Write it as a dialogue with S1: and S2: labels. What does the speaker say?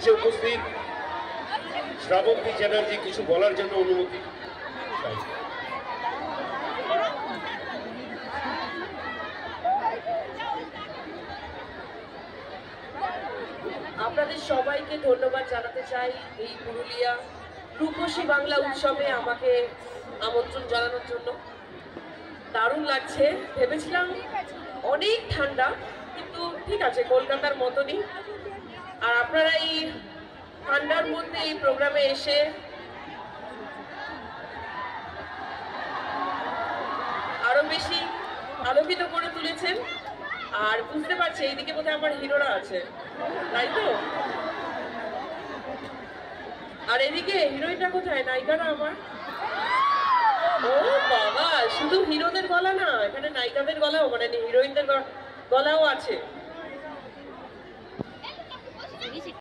S1: মঞ্চে উপস্থিত শ্রাবন্তী চ্যাটার্জি কিছু বলার জন্য অনুমতি।
S2: আপনাদের সবাইকে ধন্যবাদ জানাতে চাই এই পুরুলিয়া রূপসী বাংলা উৎসবে আমাকে আমন্ত্রণ জানানোর জন্য। দারুণ লাগছে। ভেবেছিলাম অনেক ঠান্ডা, কিন্তু ঠিক আছে, কলকাতার মতনই। আর আপনারা এই ঠান্ডার মধ্যে এই প্রোগ্রামে এসে আরো বেশি আলোকিত করে তুলেছেন। আর বুঝতে পারছি এইদিকে বোধহয় আমার হিরোরা আছে, তাই তো? আর এদিকে হিরোইনটা কোথায়, নায়িকারা আমার? ও বাবা, শুধু হিরোদের গলা না, এখানে নায়িকাদের গলাও, মানে হিরোইনদের গলাও আছে।